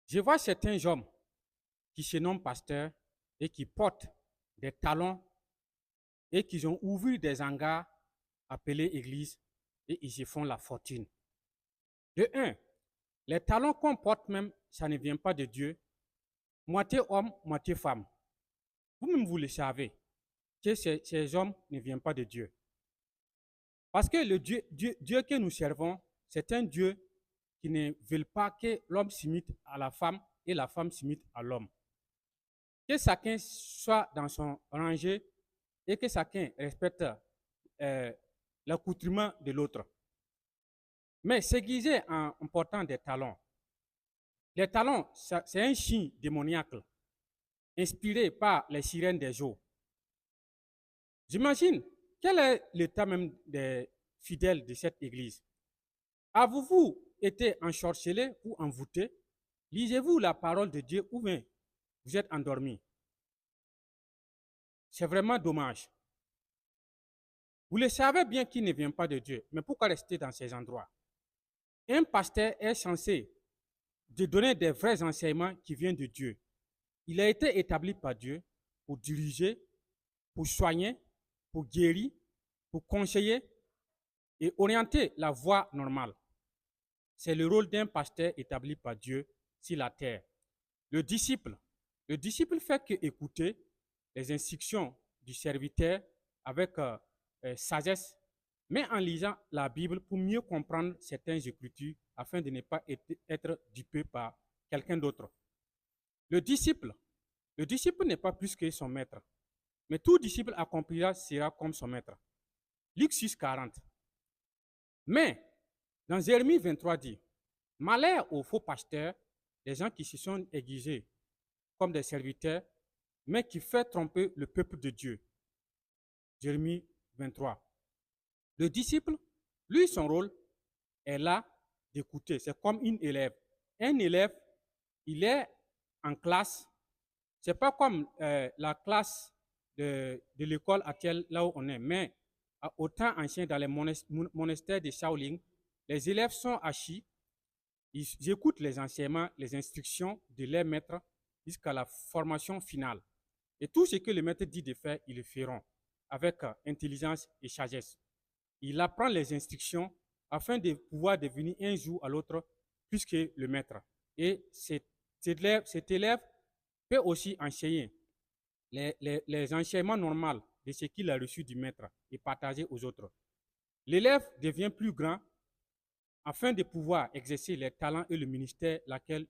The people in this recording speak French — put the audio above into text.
Je vois certains hommes qui se nomment pasteurs et qui portent des talons et qui ont ouvert des hangars appelés églises et ils se font la fortune. De un, les talons qu'on porte même, ça ne vient pas de Dieu. Moitié homme, moitié femme. Vous-même, vous le savez que ces hommes ne viennent pas de Dieu. Parce que le Dieu que nous servons, c'est un Dieu qui ne veut pas que l'homme s'imite à la femme et la femme s'imite à l'homme. Que chacun soit dans son rangée et que chacun respecte l'accoutrement de l'autre. Mais s'aiguiser en portant des talons, les talons, c'est un signe démoniaque, inspiré par les sirènes des eaux. J'imagine, quel est l'état même des fidèles de cette église? Avez-vous été ensorcelé ou envoûté? Lisez-vous la parole de Dieu ou bien vous êtes endormi? C'est vraiment dommage. Vous le savez bien qu'il ne vient pas de Dieu, mais pourquoi rester dans ces endroits? Un pasteur est censé de donner des vrais enseignements qui viennent de Dieu. Il a été établi par Dieu pour diriger, pour soigner, pour guérir, pour conseiller et orienter la voie normale. C'est le rôle d'un pasteur établi par Dieu sur la terre. Le disciple fait que écouter les instructions du serviteur avec sagesse, mais en lisant la Bible pour mieux comprendre certaines écritures afin de ne pas être dupé par quelqu'un d'autre. Le disciple n'est pas plus que son maître, mais tout disciple accomplira sera comme son maître. Luc 6, 40. Mais dans Jérémie 23 dit, malheur aux faux pasteurs, des gens qui se sont aiguisés comme des serviteurs, mais qui fait tromper le peuple de Dieu. Jérémie 23. Le disciple, lui, son rôle est là d'écouter. C'est comme une élève. Un élève, il est en classe. C'est pas comme la classe de l'école actuelle, là où on est. Mais au temps ancien, dans les monastères de Shaolin, les élèves sont assis. Ils écoutent les enseignements, les instructions de leur maître jusqu'à la formation finale. Et tout ce que le maître dit de faire, ils le feront avec intelligence et sagesse. Il apprend les instructions afin de pouvoir devenir un jour à l'autre plus que le maître. Et cet élève peut aussi enseigner les enseignements normaux de ce qu'il a reçu du maître et partager aux autres. L'élève devient plus grand afin de pouvoir exercer les talents et le ministère laquelle